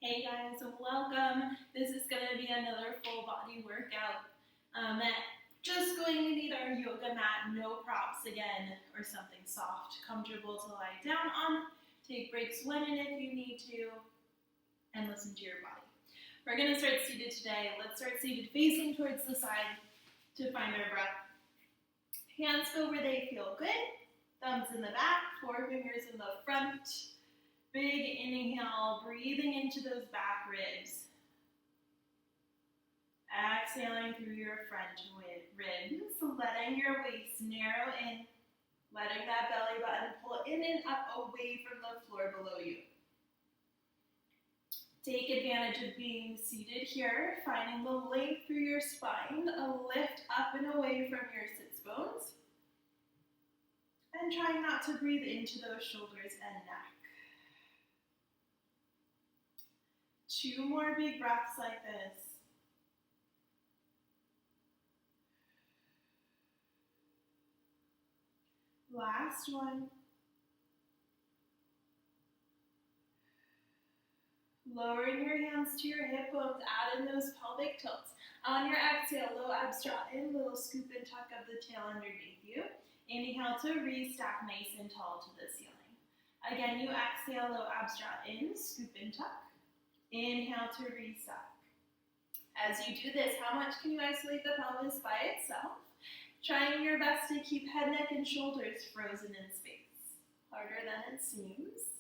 Hey guys, welcome. This is going to be another full body workout. Just going to need our yoga mat, no props again, or something soft, comfortable to lie down on. Take breaks when and if you need to, and listen to your body. We're going to start seated today. Let's start seated facing towards the side to find our breath. Hands go where they feel good. Thumbs in the back, forefingers in the front. Big inhale, breathing into those back ribs. Exhaling through your front ribs, letting your waist narrow in, letting that belly button pull in and up away from the floor below you. Take advantage of being seated here, finding the length through your spine, a lift up and away from your sits bones, and trying not to breathe into those shoulders and neck. 2 more big breaths like this. Last one. Lowering your hands to your hip bones, add in those pelvic tilts. On your exhale, low abs draw in, little scoop and tuck of the tail underneath you. Inhale to re-stack nice and tall to the ceiling. Again, you exhale, low abs draw in, scoop and tuck. Inhale to re-stack. As you do this, how much can you isolate the pelvis by itself? Trying your best to keep head, neck, and shoulders frozen in space. Harder than it seems.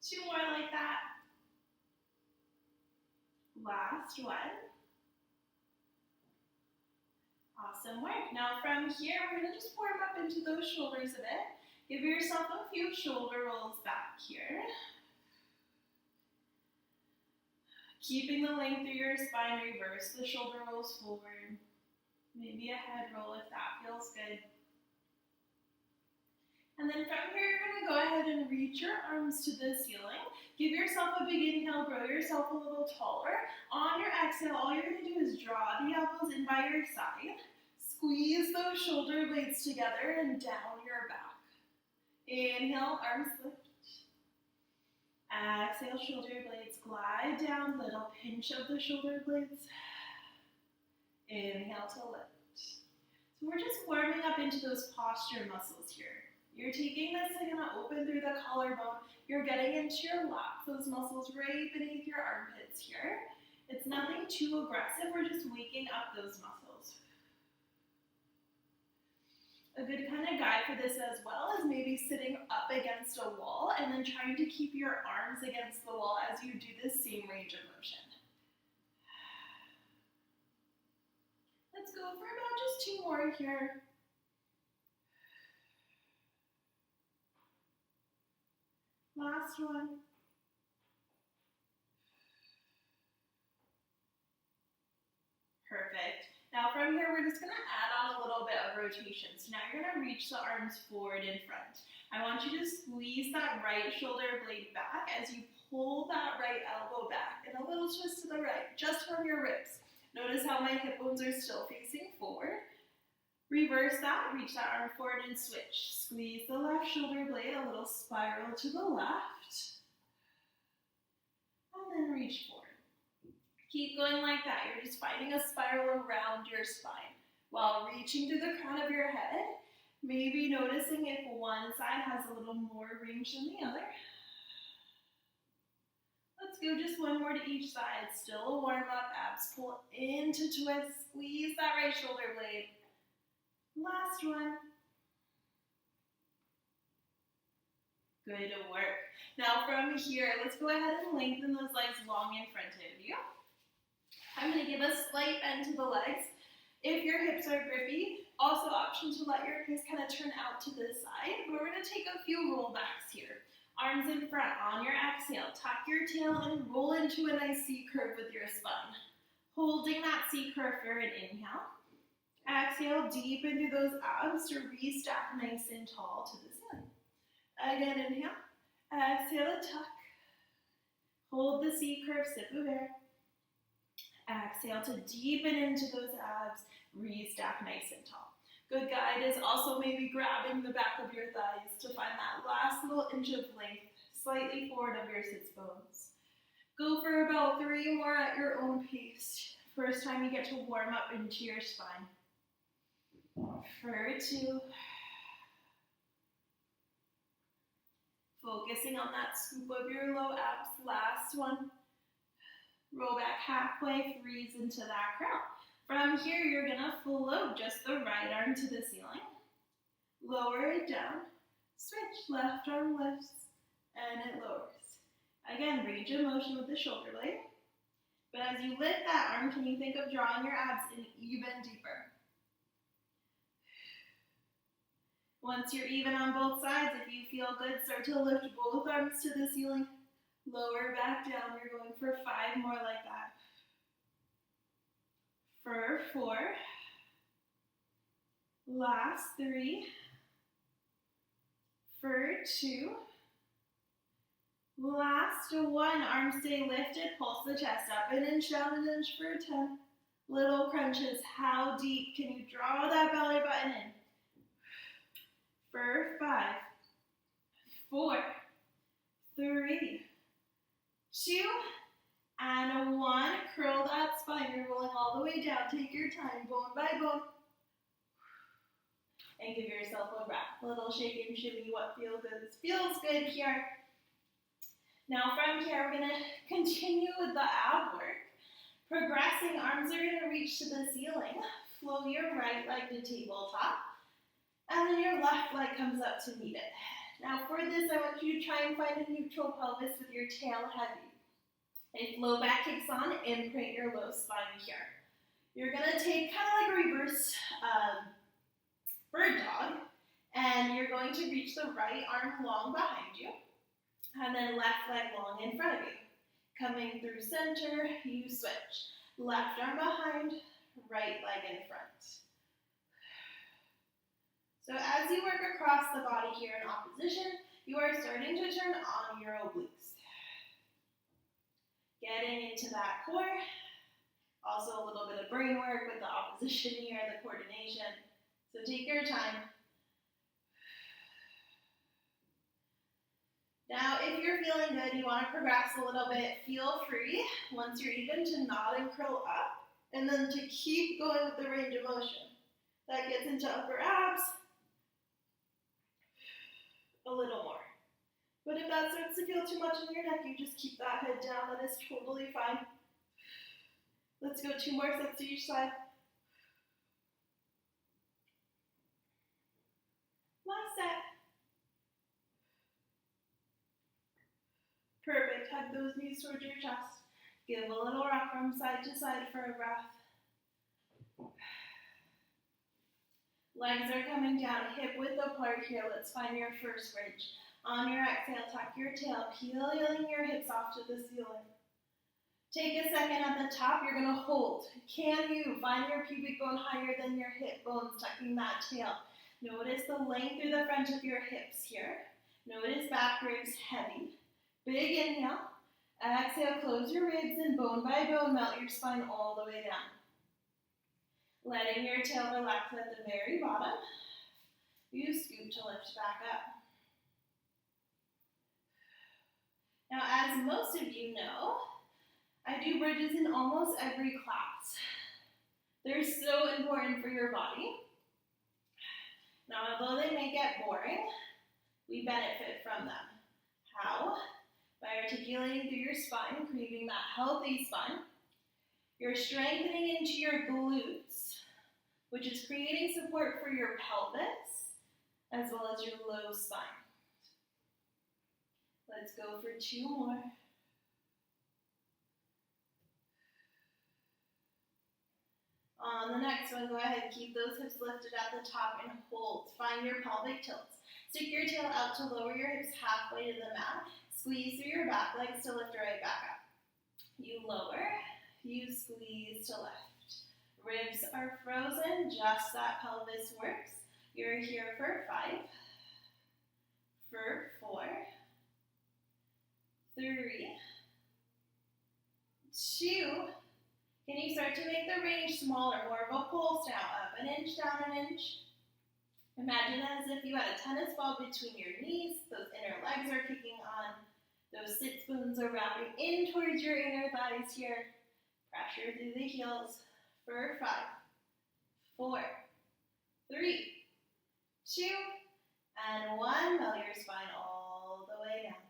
2 more like that. Last one. Awesome work. Now from here, we're going to just warm up into those shoulders a bit. Give yourself a few shoulder rolls back here. Keeping the length through your spine, reverse the shoulder rolls forward. Maybe a head roll if that feels good. And then from here, you're going to go ahead and reach your arms to the ceiling. Give yourself a big inhale, grow yourself a little taller. On your exhale, all you're going to do is draw the elbows in by your side. Squeeze those shoulder blades together and down your back. Inhale, arms lift. Exhale, shoulder blades glide down, little pinch of the shoulder blades. Inhale to lift. So we're just warming up into those posture muscles here. You're taking this to kind of open through the collarbone. You're getting into your lats, those muscles right beneath your armpits here. It's nothing too aggressive, we're just waking up those muscles. A good kind of guide for this as well is maybe sitting up against a wall and then trying to keep your arms against the wall as you do this same range of motion. Let's go for about just 2 more here. Last one. Perfect. Now from here, we're just going to add on a little bit of rotation. So now you're going to reach the arms forward in front. I want you to squeeze that right shoulder blade back as you pull that right elbow back and a little twist to the right, just from your ribs. Notice how my hip bones are still facing forward. Reverse that, reach that arm forward and switch. Squeeze the left shoulder blade, a little spiral to the left. And then reach forward. Keep going like that. You're just finding a spiral around your spine while reaching to the crown of your head. Maybe noticing if one side has a little more range than the other. Let's go just 1 more to each side. Still a warm up. Abs pull into twist. Squeeze that right shoulder blade. Last one. Good work. Now from here, let's go ahead and lengthen those legs long in front of you. I'm going to give a slight bend to the legs. If your hips are grippy, also option to let your knees kind of turn out to the side. But we're going to take a few rollbacks here. Arms in front. On your exhale, tuck your tail and roll into a nice C curve with your spine. Holding that C curve for an inhale. Exhale deep into those abs to re-stack nice and tall to the ceiling. Again, inhale. Exhale, tuck. Hold the C curve, sip of air. Exhale to deepen into those abs, re-stack nice and tall. Good guide is also maybe grabbing the back of your thighs to find that last little inch of length, slightly forward of your sits bones. Go for about 3 more at your own pace. First time you get to warm up into your spine. For 2. Focusing on that scoop of your low abs. Last one. Roll back halfway, freeze into that curl. From here, you're gonna float just the right arm to the ceiling. Lower it down. Switch, left arm lifts, and it lowers. Again, range of motion with the shoulder blade. But as you lift that arm, can you think of drawing your abs in even deeper? Once you're even on both sides, if you feel good, start to lift both arms to the ceiling. Lower back down. You're going for 5 more like that. For 4. Last 3. For 2. Last 1. Arms stay lifted. Pulse the chest up. An inch down, an inch for 10. Little crunches. How deep can you draw that belly button in? For 5. 4. 3. 2. And 1. Curl that spine. You're rolling all the way down. Take your time, bone by bone. And give yourself a breath. A little shake and shimmy. What feels good? Feels good here. Now from here, we're going to continue with the ab work. Progressing, arms are going to reach to the ceiling. Flow your right leg to tabletop. And then your left leg comes up to meet it. Now for this, I want you to try and find a neutral pelvis with your tail heavy. If low back kicks on, imprint your low spine here. You're going to take kind of like a reverse bird dog, and you're going to reach the right arm long behind you, and then left leg long in front of you. Coming through center, you switch. Left arm behind, right leg in front. So as you work across the body here in opposition, you are starting to turn on your obliques. Getting into that core. Also a little bit of brain work with the opposition here, the coordination. So take your time. Now, if you're feeling good, you want to progress a little bit, feel free, once you're even, to nod and curl up, and then to keep going with the range of motion. That gets into upper abs. A little more. But if that starts to feel too much in your neck, you just keep that head down. That is totally fine. Let's go 2 more sets to each side. Last set. Perfect. Hug those knees towards your chest. Give a little rock from side to side for a breath. Legs are coming down, hip width apart here. Let's find your first bridge. On your exhale, tuck your tail, peeling your hips off to the ceiling. Take a second at the top, you're going to hold. Can you find your pubic bone higher than your hip bones, tucking that tail? Notice the length through the front of your hips here. Notice back ribs heavy. Big inhale. Exhale, close your ribs, and bone by bone, melt your spine all the way down. Letting your tail relax at the very bottom. You scoop to lift back up. Now, as most of you know, I do bridges in almost every class. They're so important for your body. Now, although they may get boring, we benefit from them. How? By articulating through your spine, creating that healthy spine. You're strengthening into your glutes, which is creating support for your pelvis, as well as your low spine. Let's go for 2 more. On the next one, go ahead and keep those hips lifted at the top and hold. Find your pelvic tilts. Stick your tail out to lower your hips halfway to the mat. Squeeze through your back legs to lift right back up. You lower, you squeeze to lift. Ribs are frozen, just that pelvis works. You're here for 5, for 4, 3, 2. Can you start to make the range smaller, more of a pulse now? Up an inch, down an inch. Imagine as if you had a tennis ball between your knees. Those inner legs are kicking on. Those sit bones are wrapping in towards your inner thighs here. Pressure through the heels for 5, 4, 3, 2, and 1. Melt your spine all the way down.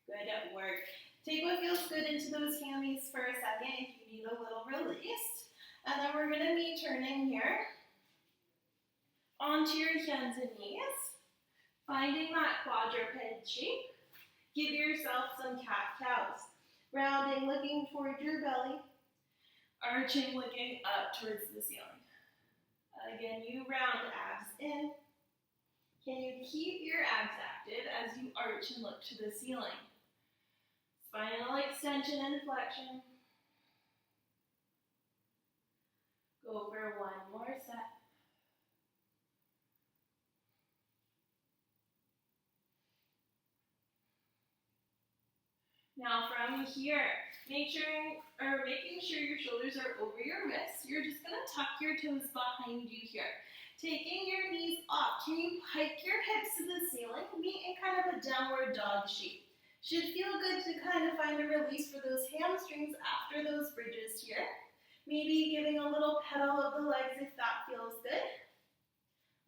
Good work. Take what feels good into those hammies for a second if you need a little release. And then we're going to be turning here onto your hands and knees, finding that quadruped shape. Give yourself some cat-cows. Rounding, looking toward your belly. Arching, looking up towards the ceiling. Again, you round abs in. Can you keep your abs active as you arch and look to the ceiling? Spinal extension and flexion. Go for one more set. Now from here, making sure your shoulders are over your wrists. You're just going to tuck your toes behind you here. Taking your knees off, can you hike your hips to the ceiling? Be in kind of a downward dog shape. Should feel good to kind of find a release for those hamstrings after those bridges here. Maybe giving a little pedal of the legs if that feels good.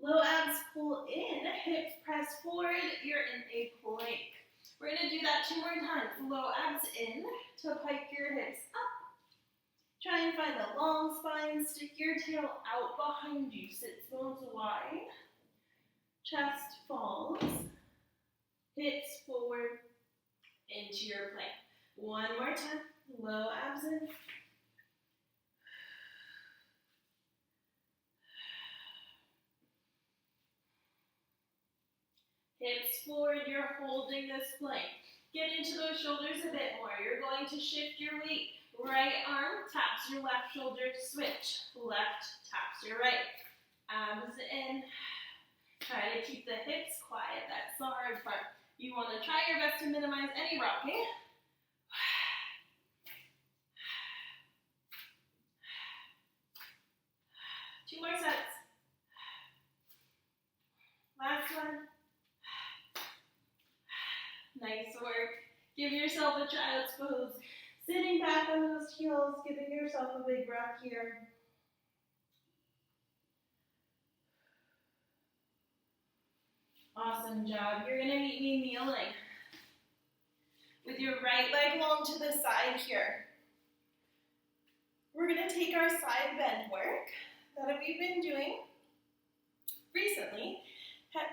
Low abs pull in, hips press forward, you're in a plank. We're going to do that 2 more times. Low abs in to pike your hips up. Try and find a long spine. Stick your tail out behind you. Sit bones wide. Chest falls. Hips forward into your plank. 1 more time. Low abs in. Hips forward, you're holding this plank. Get into those shoulders a bit more. You're going to shift your weight. Right arm taps your left shoulder, switch. Left taps your right. Abs in. Try to keep the hips quiet. That's the hard part. You want to try your best to minimize any rocking. 2 more sets. Last one. Nice work. Give yourself a child's pose. Sitting back on those heels, giving yourself a big breath here. Awesome job. You're going to meet me kneeling. With your right leg long to the side here. We're going to take our side bend work that we've been doing recently.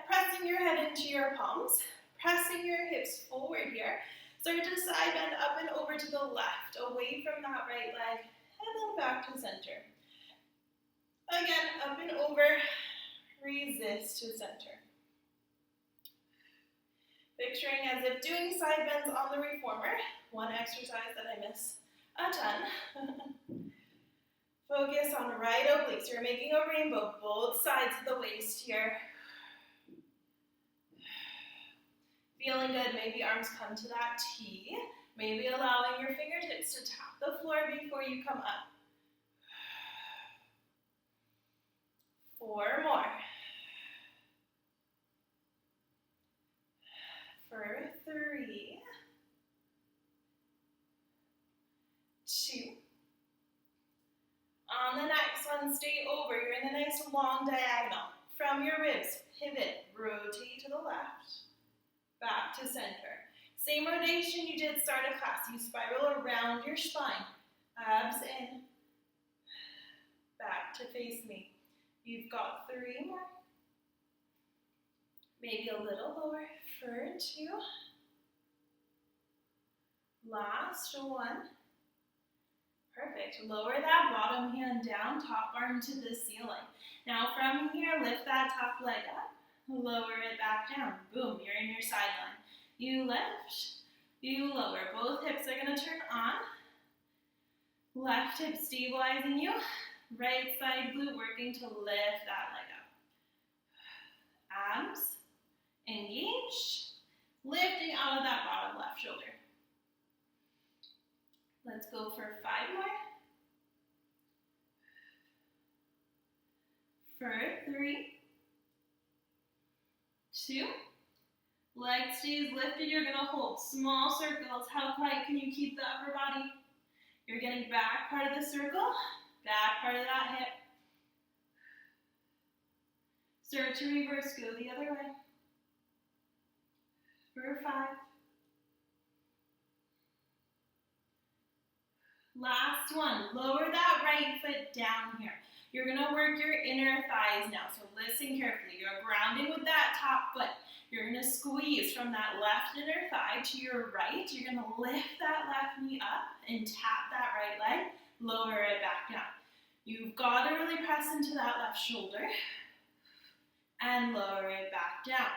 Pressing your head into your palms. Pressing your hips forward here. Start to side bend up and over to the left, away from that right leg, and then back to center. Again, up and over, resist to center. Picturing as if doing side bends on the reformer, one exercise that I miss a ton. Focus on right obliques. You're making a rainbow, both sides of the waist here. Feeling good, maybe arms come to that T. Maybe allowing your fingertips to tap the floor before you come up. 4 more. For 3, 2. On the next one, stay over. You're in a nice long diagonal. From your ribs, pivot, rotate to the left. Back to center. Same rotation you did start a class. You spiral around your spine. Abs in. Back to face me. You've got 3 more. Maybe a little lower for 2. Last 1. Perfect. Lower that bottom hand down, top arm to the ceiling. Now from here, lift that top leg up. Lower it back down. Boom, you're in your side line. You lift, you lower. Both hips are going to turn on. Left hip stabilizing you. Right side glute working to lift that leg up. Abs engaged. Lifting out of that bottom left shoulder. Let's go for 5 more. For 3, 2, Leg stays lifted, you're gonna hold small circles. How tight can you keep the upper body? You're getting back part of the circle, back part of that hip. Start to reverse, go the other way. For 5. Last one, lower that right foot down here. You're gonna work your inner thighs now, so listen carefully. You're grounding with that top foot. You're gonna squeeze from that left inner thigh to your right. You're gonna lift that left knee up and tap that right leg, lower it back down. You've gotta really press into that left shoulder and lower it back down.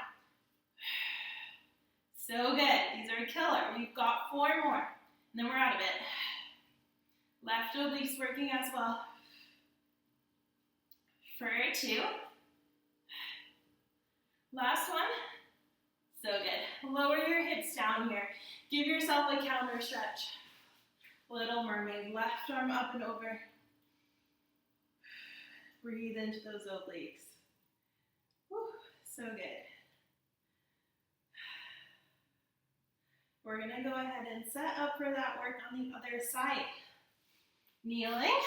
So good, these are killer. We've got 4 more, and then we're out of it. Left obliques working as well. For 2. Last one. So good. Lower your hips down here. Give yourself a counter stretch. Little mermaid. Left arm up and over. Breathe into those obliques. Whew, so good. We're going to go ahead and set up for that work on the other side. Kneeling.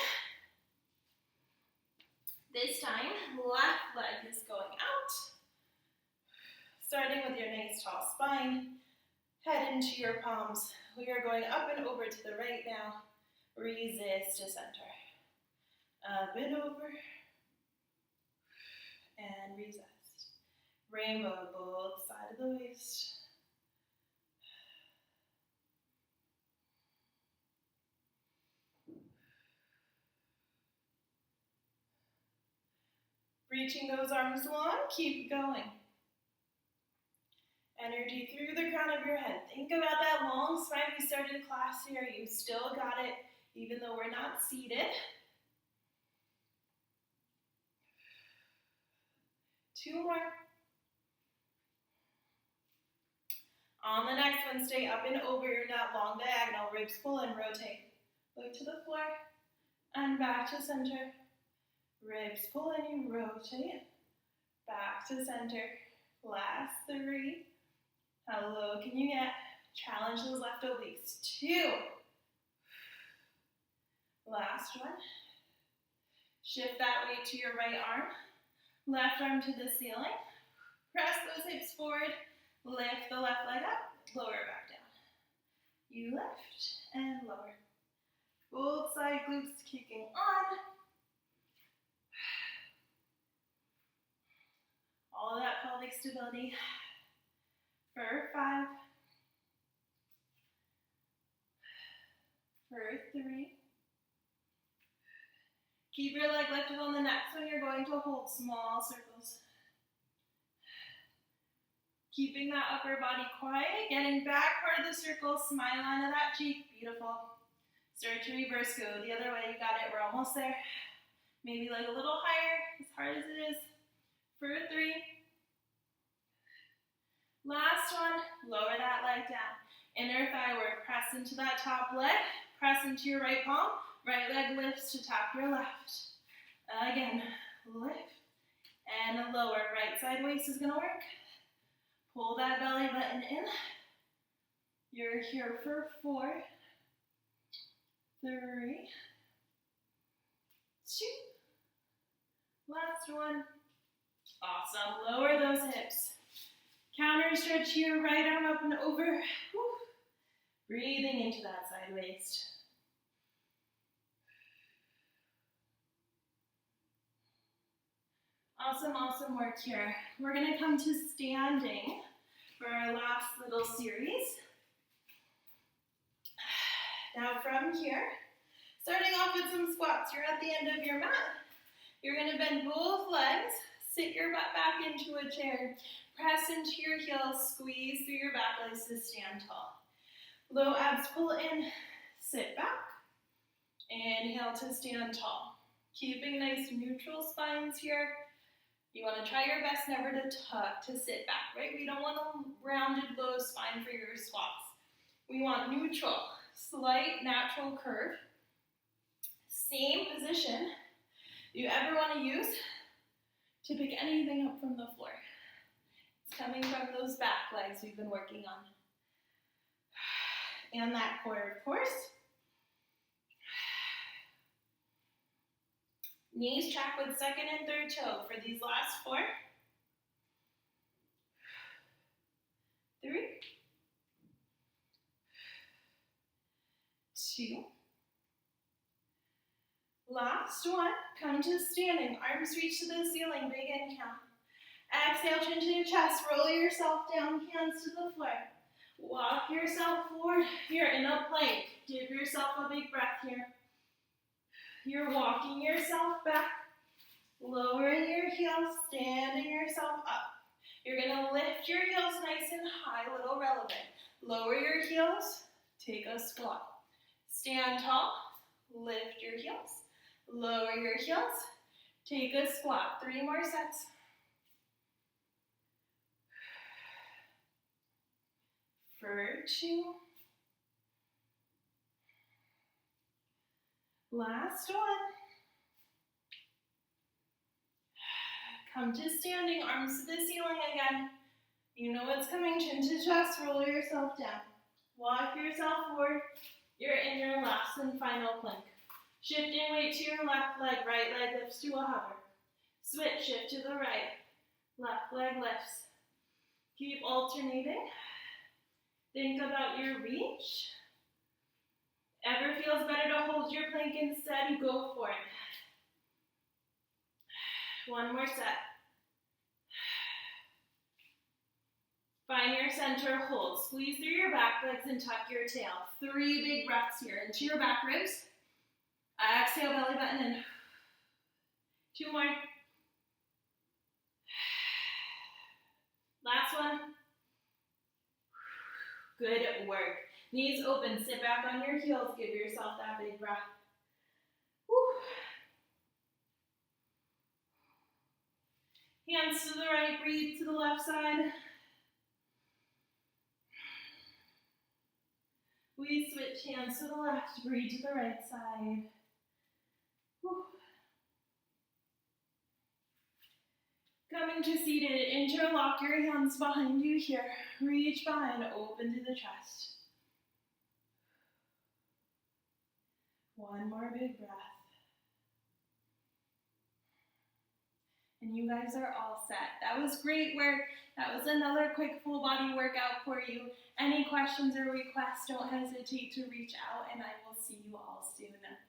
This time, left leg is going out. Starting with your nice tall spine, head into your palms. We are going up and over to the right now. Resist to center. Up and over. And resist. Rainbow, both sides of the waist. Reaching those arms long, keep going. Energy through the crown of your head. Think about that long spine we started class here. You still got it, even though we're not seated. 2 more. On the next one, stay up and over your that long diagonal. Ribs pull and rotate. Look to the floor and back to center. Ribs pull and you rotate. Back to center. Last 3. How low can you get? Challenge those left obliques. 2. Last one. Shift that weight to your right arm. Left arm to the ceiling. Press those hips forward. Lift the left leg up. Lower it back down. You lift and lower. Both side glutes kicking on. All of that pelvic stability. For 5. For 3. Keep your leg lifted on the next one. You're going to hold small circles. Keeping that upper body quiet. Getting back part of the circle. Smile line of that cheek. Beautiful. Start to reverse. Go the other way. You got it. We're almost there. Maybe like a little higher. As hard as it is. For 3. Last one, lower that leg down. Inner thigh work, press into that top leg, press into your right palm, right leg lifts to tap your left. Again, lift and lower. Right side waist is gonna work. Pull that belly button in. You're here for 4, 3, 2. Last one. Awesome, lower those hips. Counter stretch here, right arm up and over. Whew. Breathing into that side waist. Awesome, awesome work here. We're gonna come to standing for our last little series. Now from here, starting off with some squats. You're at the end of your mat. You're gonna bend both legs, sit your butt back into a chair. Press into your heels, squeeze through your back legs to stand tall. Low abs pull in, sit back. Inhale to stand tall. Keeping nice neutral spines here. You want to try your best never to tuck, to sit back, right? We don't want a rounded low spine for your squats. We want neutral, slight natural curve. Same position you ever want to use to pick anything up from the floor. It's coming from those back legs we've been working on. And that core, of course. Knees track with second and third toe for these last 4. 3. 2. Last one. Come to standing. Arms reach to the ceiling. Big inhale. Exhale, chin to your chest. Roll yourself down. Hands to the floor. Walk yourself forward. You're in a plank. Give yourself a big breath here. You're walking yourself back. Lowering your heels. Standing yourself up. You're going to lift your heels nice and high. Little relevant. Lower your heels. Take a squat. Stand tall. Lift your heels. Lower your heels. Take a squat. 3 more sets. For 2. Last one. Come to standing, arms to the ceiling again. You know what's coming, chin to chest, roll yourself down. Walk yourself forward. You're in your last and final plank. Shifting weight to your left leg, right leg lifts to a hover. Switch, shift to the right. Left leg lifts. Keep alternating. Think about your reach. Ever feels better to hold your plank instead, go for it. 1 more set. Find your center, hold. Squeeze through your back legs and tuck your tail. 3 big breaths here into your back ribs. Exhale, belly button in. 2 more. Last one. Good work. Knees open, sit back on your heels. Give yourself that big breath. Woo. Hands to the right, breathe to the left side. We switch hands to the left, breathe to the right side. Whew. Coming to seated, interlock your hands behind you here. Reach behind, open to the chest. 1 more big breath. And you guys are all set. That was great work. That was another quick full body workout for you. Any questions or requests, don't hesitate to reach out, and I will see you all soon.